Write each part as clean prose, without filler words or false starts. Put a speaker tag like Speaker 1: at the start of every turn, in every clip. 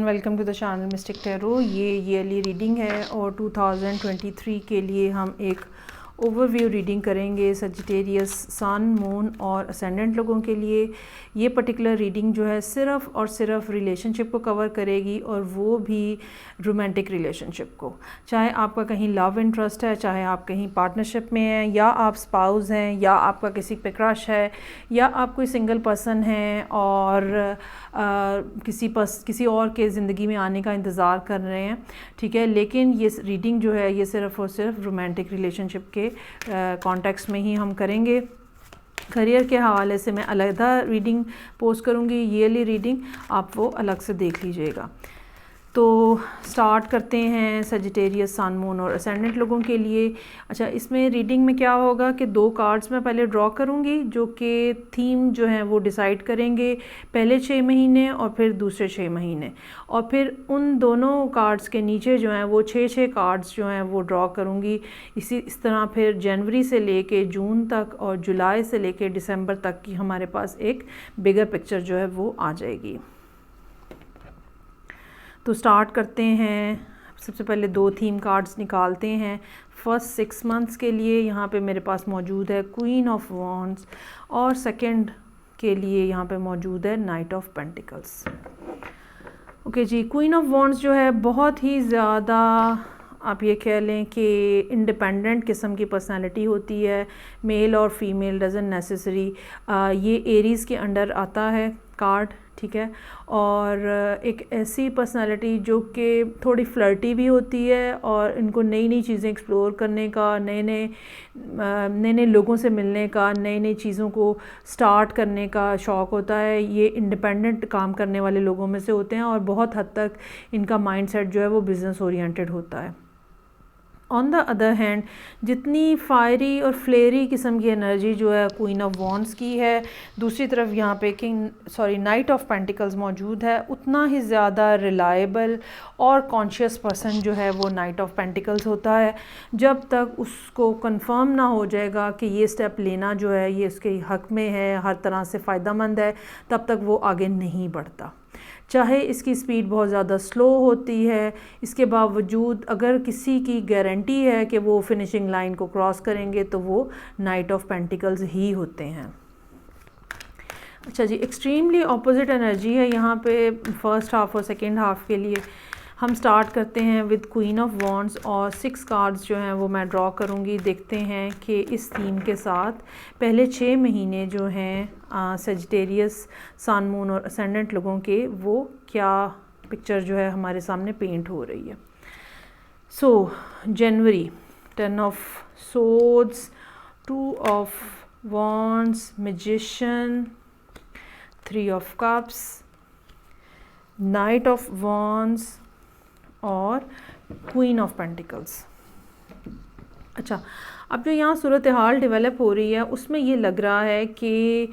Speaker 1: Welcome to the channel Mystic Tarot. ये yearly reading है और 2023 के लिए हम एक ओवरव्यू रीडिंग करेंगे सजिटेरियस सन, मून और असेंडेंट लोगों के लिए। ये पर्टिकुलर रीडिंग जो है सिर्फ़ और सिर्फ रिलेशनशिप को कवर करेगी, और वो भी रोमांटिक रिलेशनशिप को। चाहे आपका कहीं लव इंटरेस्ट है, चाहे आप कहीं पार्टनरशिप में हैं, या आप स्पाउस हैं, या आपका किसी पे क्रश है, या आप कोई सिंगल पर्सन हैं और किसी और के ज़िंदगी में आने का इंतज़ार कर रहे हैं, ठीक है। लेकिन ये रीडिंग जो है ये सिर्फ़ और सिर्फ रोमांटिक रिलेशनशिप के कॉन्टेक्स्ट में ही हम करेंगे। करियर के हवाले से मैं अलग रीडिंग पोस्ट करूँगी, ईयरली रीडिंग, आप वो अलग से देख लीजिएगा। तो स्टार्ट करते हैं सजिटेरियस सन, मून और असेंडेंट लोगों के लिए। अच्छा, इसमें रीडिंग में क्या होगा कि 2 कार्ड्स मैं पहले ड्रॉ करूंगी जो कि थीम जो है वो डिसाइड करेंगे, पहले 6 महीने और फिर दूसरे 6 महीने, और फिर उन दोनों कार्ड्स के नीचे जो हैं वो 6 कार्ड्स जो हैं वो ड्रॉ करूंगी। इस तरह फिर जनवरी से लेके जून तक और जुलाई से लेके दिसंबर तक की हमारे पास एक बिगर पिक्चर जो है वो आ जाएगी। तो स्टार्ट करते हैं। सबसे पहले 2 थीम कार्ड्स निकालते हैं फर्स्ट 6 मंथ्स के लिए। यहाँ पे मेरे पास मौजूद है क्वीन ऑफ वॉन्ड्स, और सेकंड के लिए यहाँ पे मौजूद है नाइट ऑफ पेंटिकल्स। ओके जी, क्वीन ऑफ वॉन्ड्स जो है बहुत ही ज़्यादा, आप ये कह लें कि इंडिपेंडेंट किस्म की पर्सनालिटी होती है। मेल और फीमेल डजंट नेसेसरी, ये एरीज़ के अंडर आता है कार्ड, ठीक है। और एक ऐसी पर्सनालिटी जो कि थोड़ी फ्लर्टी भी होती है, और इनको नई नई चीज़ें एक्सप्लोर करने का, नए नए लोगों से मिलने का, नई नई चीज़ों को स्टार्ट करने का शौक़ होता है। ये इंडिपेंडेंट काम करने वाले लोगों में से होते हैं, और बहुत हद तक इनका माइंडसेट जो है वो बिज़नेस ओरिएंटेड होता है। ऑन द अदर हैंड, जितनी फायरी और फ्लेरी किस्म की एनर्जी जो है क्वीन ऑफ वॉन्ड्स की है, दूसरी तरफ यहाँ पे नाइट ऑफ पेंटिकल्स मौजूद है, उतना ही ज़्यादा रिलायबल और कॉन्शियस पर्सन जो है वो नाइट ऑफ पेंटिकल्स होता है। जब तक उसको कंफर्म ना हो जाएगा कि ये स्टेप लेना जो है ये उसके हक़ में है, हर तरह से फ़ायदेमंद है, तब तक वो आगे नहीं बढ़ता। चाहे इसकी स्पीड बहुत ज़्यादा स्लो होती है, इसके बावजूद अगर किसी की गारंटी है कि वो फिनिशिंग लाइन को क्रॉस करेंगे तो वो नाइट ऑफ पेंटिकल्स ही होते हैं। अच्छा जी, एक्सट्रीमली ऑपोजिट एनर्जी है यहाँ पे फर्स्ट हाफ और सेकेंड हाफ के लिए। हम स्टार्ट करते हैं विद क्वीन ऑफ वॉन्ड्स, और 6 कार्ड्स जो हैं वो मैं ड्रॉ करूँगी। देखते हैं कि इस थीम के साथ पहले 6 महीने जो हैं सजिटेरियस सन, मून और असेंडेंट लोगों के, वो क्या पिक्चर जो है हमारे सामने पेंट हो रही है। सो जनवरी, 10 of swords, 2 of wands, magician, 3 of cups, night of wands और क्वीन ऑफ पेंटिकल्स। अच्छा, अब जो यहाँ सूरत हाल डेवलप हो रही है उसमें ये लग रहा है कि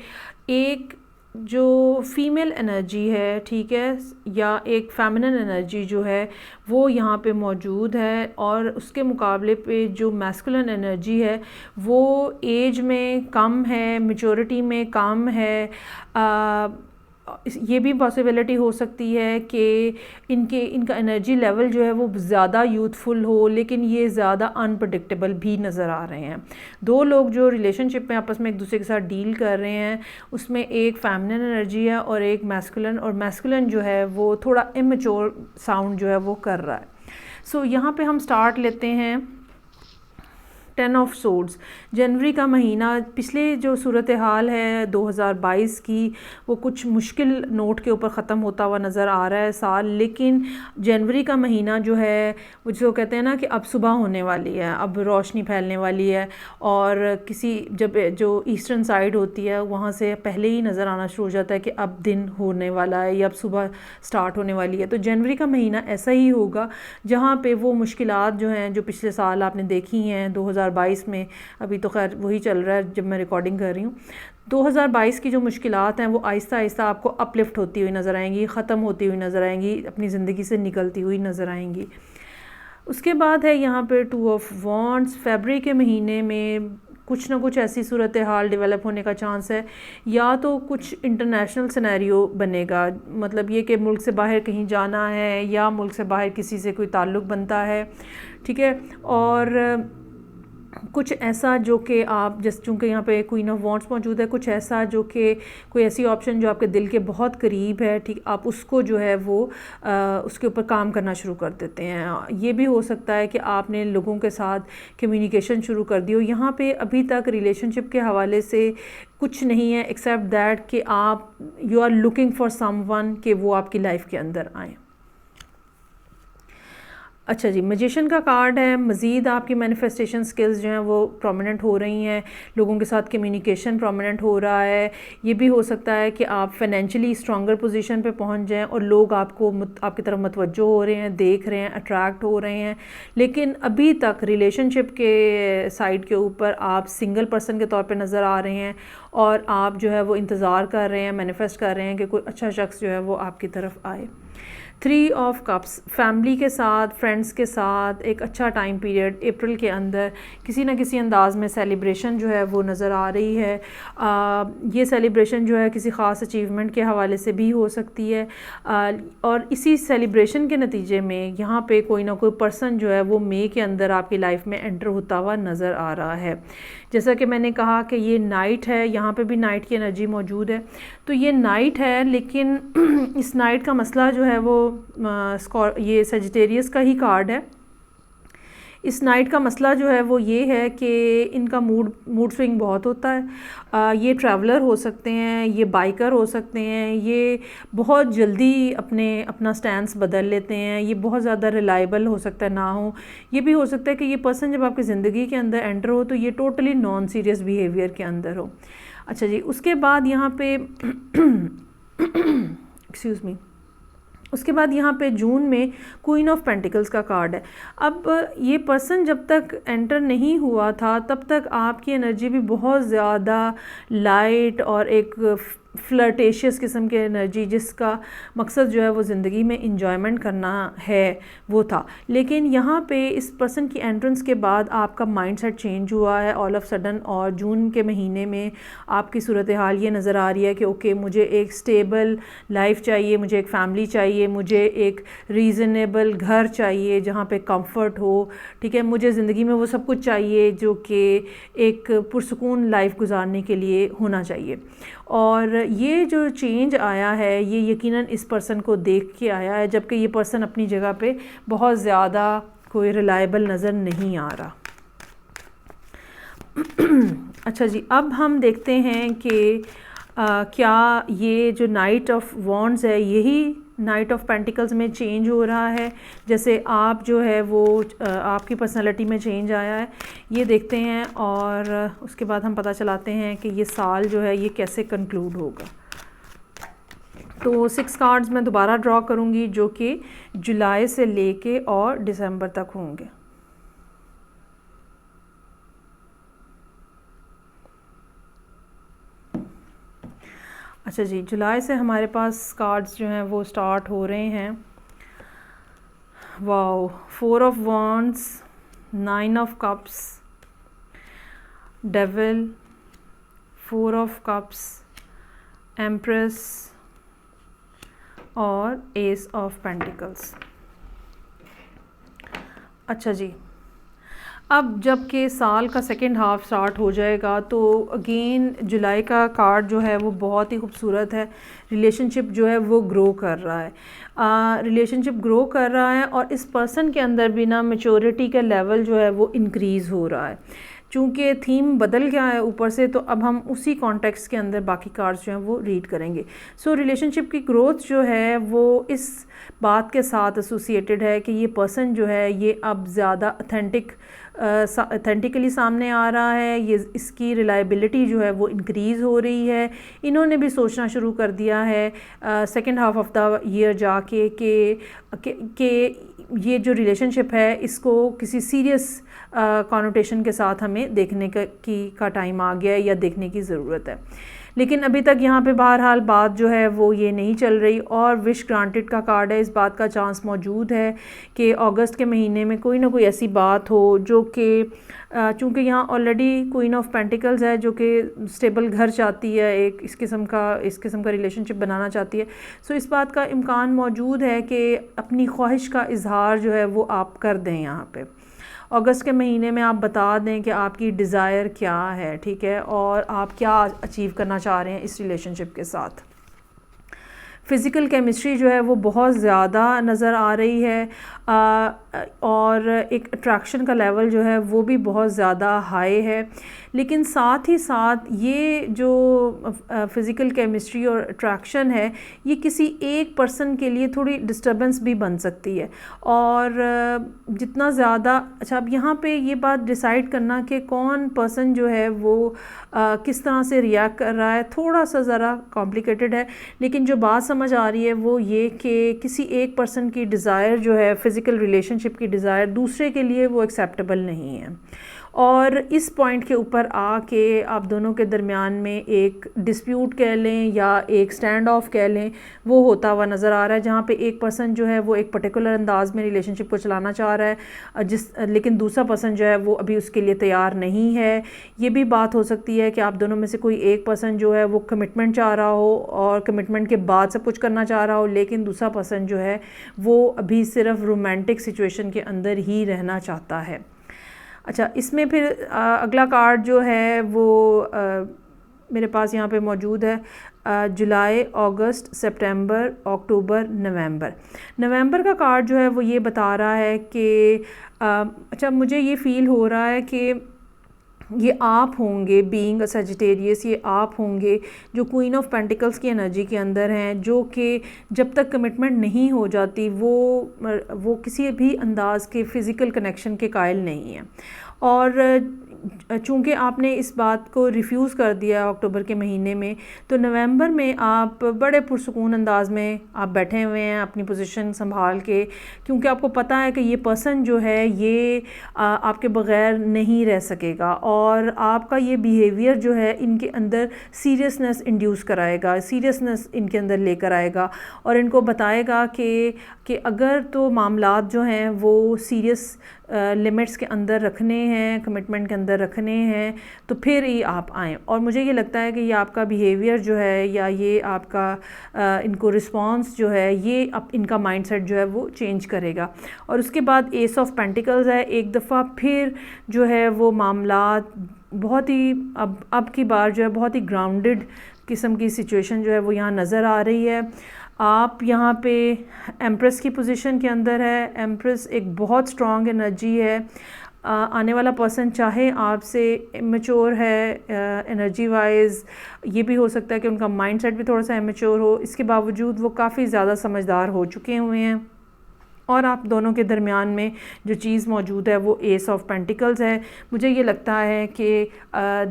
Speaker 1: एक जो फीमेल एनर्जी है, ठीक है, या एक फेमिनिन एनर्जी जो है वो यहाँ पे मौजूद है, और उसके मुकाबले पे जो मैस्कुलिन एनर्जी है वो एज में कम है, मैच्योरिटी में कम है। ये भी पॉसिबिलिटी हो सकती है कि इनका एनर्जी लेवल जो है वो ज़्यादा यूथफुल हो, लेकिन ये ज़्यादा अनप्रडिक्टेबल भी नज़र आ रहे हैं। 2 लोग जो रिलेशनशिप में आपस में एक दूसरे के साथ डील कर रहे हैं, उसमें एक फेमिनिन एनर्जी है और एक मैस्कुलिन, और मैस्कुलिन जो है वो थोड़ा इमेच्योर साउंड जो है वो कर रहा है। सो यहाँ पे हम स्टार्ट लेते हैं 10 ऑफ सोर्ड्स। जनवरी का महीना, पिछले जो सूरत हाल है 2022 की, वो कुछ मुश्किल नोट के ऊपर ख़त्म होता हुआ नज़र आ रहा है साल, लेकिन जनवरी का महीना जो है वो जो कहते हैं ना कि अब सुबह होने वाली है, अब रोशनी फैलने वाली है, और जब जो ईस्टर्न साइड होती है वहाँ से पहले ही नज़र आना शुरू हो जाता है कि अब दिन होने वाला है या अब सुबह स्टार्ट होने वाली है। तो जनवरी का महीना ऐसा ही होगा जहाँ पे वो मुश्किलात जो हैं, जो पिछले साल आपने देखी हैं 2022 में, अभी तो खैर वही चल रहा है जब मैं रिकॉर्डिंग कर रही हूँ, 2022 की जो मुश्किलात हैं वो आहिस्ता आहिस्ता आपको अपलिफ्ट होती हुई नज़र आएंगी, ख़त्म होती हुई नज़र आएंगी, अपनी ज़िंदगी से निकलती हुई नज़र आएंगी। उसके बाद है यहाँ पे 2 ऑफ वॉन्ड्स। फरवरी के महीने में कुछ ना कुछ ऐसी सूरत हाल डेवलप होने का चांस है, या तो कुछ इंटरनेशनल सिनेरियो बनेगा, मतलब ये कि मुल्क से बाहर कहीं जाना है या मुल्क से बाहर किसी से कोई ताल्लुक़ बनता है, ठीक है। और कुछ ऐसा जो कि आप जैसे चूँकि यहाँ पे क्वीन ऑफ वॉन्ड्स मौजूद है, कुछ ऐसा जो कि कोई ऐसी ऑप्शन जो आपके दिल के बहुत करीब है, ठीक, आप उसको जो है वो उसके ऊपर काम करना शुरू कर देते हैं। ये भी हो सकता है कि आपने लोगों के साथ कम्युनिकेशन शुरू कर दी हो। यहाँ पे अभी तक रिलेशनशिप के हवाले से कुछ नहीं है एक्सेप्ट दैट कि आप you are looking for someone कि वो आपकी लाइफ के अंदर आए। अच्छा जी, मैजिशियन का कार्ड है। मज़ीद आपकी मैनिफेस्टेशन स्किल्स जो हैं वो प्रोमिनेंट हो रही हैं, लोगों के साथ कम्युनिकेशन प्रोमिनेंट हो रहा है। ये भी हो सकता है कि आप फाइनेंशियली स्ट्रॉन्गर पोजीशन पे पहुंच जाएं और लोग आपकी तरफ मतवज्जो हो रहे हैं, देख रहे हैं, अट्रैक्ट हो रहे हैं। लेकिन अभी तक रिलेशनशिप के साइड के ऊपर आप सिंगल पर्सन के तौर पर नज़र आ रहे हैं और आप जो है वो इंतज़ार कर रहे हैं, मैनिफेस्ट कर रहे हैं कि कोई अच्छा शख्स जो है वो आपकी तरफ आए। 3 ऑफ कप्स, फैमिली के साथ, फ्रेंड्स के साथ एक अच्छा टाइम पीरियड अप्रैल के अंदर किसी न किसी अंदाज़ में सेलिब्रेशन जो है वो नज़र आ रही है। ये सेलिब्रेशन जो है किसी ख़ास अचीवमेंट के हवाले से भी हो सकती है, और इसी सेलिब्रेशन के नतीजे में यहाँ पे कोई ना कोई पर्सन जो है वो मई के अंदर आपकी लाइफ में एंटर होता हुआ नज़र आ रहा है। जैसा कि मैंने कहा कि ये नाइट है, यहाँ पे भी नाइट की एनर्जी मौजूद है, तो ये नाइट है, लेकिन इस नाइट का मसला जो है वो ये सजिटेरियस का ही कार्ड है। इस नाइट का मसला जो है वो ये है कि इनका मूड स्विंग बहुत होता है। ये ट्रैवलर हो सकते हैं, ये बाइकर हो सकते हैं, ये बहुत जल्दी अपना स्टैंस बदल लेते हैं, ये बहुत ज़्यादा रिलायबल हो सकता है ना हो। ये भी हो सकता है कि ये पर्सन जब आपकी ज़िंदगी के अंदर एंटर हो तो ये टोटली नॉन सीरियस बिहेवियर के अंदर हो। अच्छा जी, उसके बाद यहाँ पे एक्सक्यूज़ मी, उसके बाद यहाँ पे जून में क्वीन ऑफ पेंटिकल्स का कार्ड है। अब ये पर्सन जब तक एंटर नहीं हुआ था तब तक आपकी एनर्जी भी बहुत ज़्यादा लाइट और एक फ्लर्टेशियस किस्म की एनर्जी, जिसका मकसद जो है वो ज़िंदगी में इंजॉयमेंट करना है, वो था। लेकिन यहाँ पे इस पर्सन की एंट्रेंस के बाद आपका माइंडसेट चेंज हुआ है ऑल ऑफ सडन, और जून के महीने में आपकी सूरत हाल ये नज़र आ रही है कि ओके, मुझे एक स्टेबल लाइफ चाहिए, मुझे एक फ़ैमिली चाहिए, मुझे एक रीज़नेबल घर चाहिए जहाँ पे कंफर्ट हो, ठीक है, मुझे ज़िंदगी में वो सब कुछ चाहिए जो कि एक पुरसुकून लाइफ गुजारने के लिए होना चाहिए। और ये जो चेंज आया है ये यकीनन इस पर्सन को देख के आया है, जबकि ये पर्सन अपनी जगह पे बहुत ज़्यादा कोई रिलायबल नज़र नहीं आ रहा। अच्छा जी, अब हम देखते हैं कि क्या ये जो नाइट ऑफ वॉन्ड्स है यही नाइट ऑफ पेंटिकल्स में चेंज हो रहा है, जैसे आप जो है वो आपकी पर्सनालिटी में चेंज आया है, ये देखते हैं। और उसके बाद हम पता चलाते हैं कि ये साल जो है ये कैसे कंक्लूड होगा। तो 6 कार्ड्स मैं दोबारा ड्रॉ करूँगी जो कि जुलाई से लेके और दिसंबर तक होंगे। अच्छा जी, जुलाई से हमारे पास कार्ड्स जो हैं वो स्टार्ट हो रहे हैं। Wow, 4 of wands, 9 of cups, devil, 4 of cups, empress और एस ऑफ पेंटिकल्स। अच्छा जी, अब जब के साल का सेकेंड हाफ स्टार्ट हो जाएगा तो अगेन जुलाई का कार्ड जो है वो बहुत ही खूबसूरत है। रिलेशनशिप जो है वो ग्रो कर रहा है, रिलेशनशिप ग्रो कर रहा है और इस पर्सन के अंदर भी ना मैच्योरिटी का लेवल जो है वो इंक्रीज़ हो रहा है। चूँकि थीम बदल गया है ऊपर से, तो अब हम उसी कॉन्टेक्स्ट के अंदर बाकी कार्ड्स जो हैं वो रीड करेंगे। सो रिलेशनशिप की ग्रोथ जो है वो इस बात के साथ एसोसिएटेड है कि ये पर्सन जो है ये अब ज़्यादा ऑथेंटिकली सामने आ रहा है, ये इसकी रिलायबिलिटी जो है वो इंक्रीज़ हो रही है। इन्होंने भी सोचना शुरू कर दिया है second half of the year जाके कि ये जो रिलेशनशिप है इसको किसी सीरियस कॉनोटेशन के साथ हमें देखने का टाइम आ गया है या देखने की ज़रूरत है। लेकिन अभी तक यहाँ पे बहरहाल बात जो है वो ये नहीं चल रही, और विश ग्रांटेड का कार्ड है। इस बात का चांस मौजूद है कि अगस्त के महीने में कोई ना कोई ऐसी बात हो जो कि चूँकि यहाँ ऑलरेडी क्वीन ऑफ पेंटिकल्स है जो कि स्टेबल घर चाहती है, एक इस किस्म का रिलेशनशिप बनाना चाहती है। सो इस बात का इम्कान मौजूद है कि अपनी ख्वाहिश का इजहार जो है वो आप कर दें यहाँ पे अगस्त के महीने में। आप बता दें कि आपकी डिज़ायर क्या है, ठीक है, और आप क्या अचीव करना चाह रहे हैं इस रिलेशनशिप के साथ। फ़िज़िकल केमिस्ट्री जो है वो बहुत ज़्यादा नज़र आ रही है, और एक अट्रैक्शन का लेवल जो है वो भी बहुत ज़्यादा हाई है। लेकिन साथ ही साथ ये जो फ़िज़िकल केमिस्ट्री और अट्रैक्शन है ये किसी एक पर्सन के लिए थोड़ी डिस्टर्बेंस भी बन सकती है। और जितना ज़्यादा अच्छा, अब यहाँ पे ये बात डिसाइड करना कि कौन पर्सन जो है वो किस तरह से रिएक्ट कर रहा है, थोड़ा सा ज़रा कॉम्प्लिकेटेड है। लेकिन जो बात समझ आ रही है वो ये कि किसी एक पर्सन की डिज़ायर जो है, फ़िज़िकल रिलेशनशिप की डिज़ायर दूसरे के लिए वो एक्सेप्टेबल नहीं है। और इस पॉइंट के ऊपर आके आप दोनों के दरमियान में एक डिस्प्यूट कह लें या एक स्टैंड ऑफ कह लें, वो होता हुआ नज़र आ रहा है, जहाँ पे एक पर्सन जो है वो एक पर्टिकुलर अंदाज में रिलेशनशिप को चलाना चाह रहा है, लेकिन दूसरा पर्सन जो है वो अभी उसके लिए तैयार नहीं है। ये भी बात हो सकती है कि आप दोनों में से कोई एक पर्सन जो है वो कमिटमेंट चाह रहा हो और कमिटमेंट के बाद सब कुछ करना चाह रहा हो, लेकिन दूसरा पर्सन जो है वो अभी सिर्फ रोमांटिक सिचुएशन के अंदर ही रहना चाहता है। अच्छा, इसमें फिर अगला कार्ड जो है वो मेरे पास यहाँ पे मौजूद है जुलाई, अगस्त, सितंबर, अक्टूबर, नवंबर का कार्ड जो है वो ये बता रहा है कि अच्छा, मुझे ये फ़ील हो रहा है कि ये आप होंगे, बीइंग अ सजिटेरियस, ये आप होंगे जो क्वीन ऑफ पेंटिकल्स की एनर्जी के अंदर हैं, जो कि जब तक कमिटमेंट नहीं हो जाती वो किसी भी अंदाज़ के फ़िज़िकल कनेक्शन के कायल नहीं हैं। और चूँकि आपने इस बात को रिफ्यूज़ कर दिया अक्टूबर के महीने में, तो नवंबर में आप बड़े पुरसुकून अंदाज में आप बैठे हुए हैं अपनी पोजीशन संभाल के, क्योंकि आपको पता है कि ये पर्सन जो है ये आपके बग़ैर नहीं रह सकेगा, और आपका ये बिहेवियर जो है इनके अंदर सीरियसनेस इंड्यूस कराएगा, सीरियसनेस इनके अंदर लेकर आएगा, और इनको बताएगा कि अगर तो मामलात जो हैं वो सीरियस लिमिट्स के अंदर रखने हैं, कमिटमेंट के अंदर रखने हैं, तो फिर ही आप आएँ। और मुझे ये लगता है कि ये आपका बिहेवियर जो है या ये आपका इनको रिस्पॉन्स जो है ये इनका माइंडसेट जो है वो चेंज करेगा। और उसके बाद एस ऑफ पेंटिकल्स है, एक दफ़ा फिर जो है वो मामलात बहुत ही अब की बार जो है बहुत ही ग्राउंडेड किस्म की सिचुएशन जो है वो यहाँ नज़र आ रही है। आप यहाँ पे एम्प्रेस की पोजीशन के अंदर है। एम्प्रेस एक बहुत स्ट्रॉन्ग एनर्जी है। आने वाला पर्सन चाहे आपसे इमेच्योर है एनर्जी वाइज, ये भी हो सकता है कि उनका माइंडसेट भी थोड़ा सा इमेच्योर हो, इसके बावजूद वो काफ़ी ज़्यादा समझदार हो चुके हुए हैं। और आप दोनों के दरमियान में जो चीज़ मौजूद है वो एस ऑफ पेंटिकल्स है। मुझे ये लगता है कि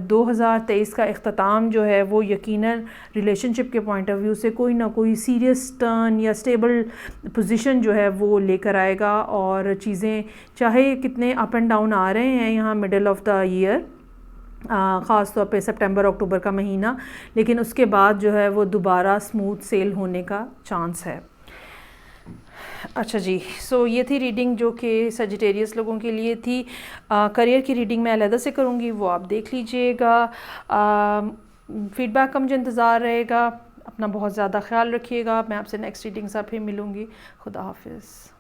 Speaker 1: 2023 का इख्तिताम जो है वो यकीनन रिलेशनशिप के पॉइंट ऑफ व्यू से कोई ना कोई सीरियस टर्न या स्टेबल पोजीशन जो है वो लेकर आएगा, और चीज़ें चाहे कितने अप एंड डाउन आ रहे हैं यहाँ मिडल ऑफ द ईयर, ख़ास तौर पे सितंबर अक्टूबर का महीना, लेकिन उसके बाद जो है वो दोबारा स्मूथ सेल होने का चांस है। अच्छा जी, सो ये थी रीडिंग जो कि सजिटेरियस लोगों के लिए थी। करियर की रीडिंग मैं अलग से करूँगी, वो आप देख लीजिएगा। फीडबैक का मुझे इंतज़ार रहेगा। अपना बहुत ज़्यादा ख्याल रखिएगा। मैं आपसे नेक्स्ट रीडिंग से फिर मिलूँगी। खुदा हाफिज़।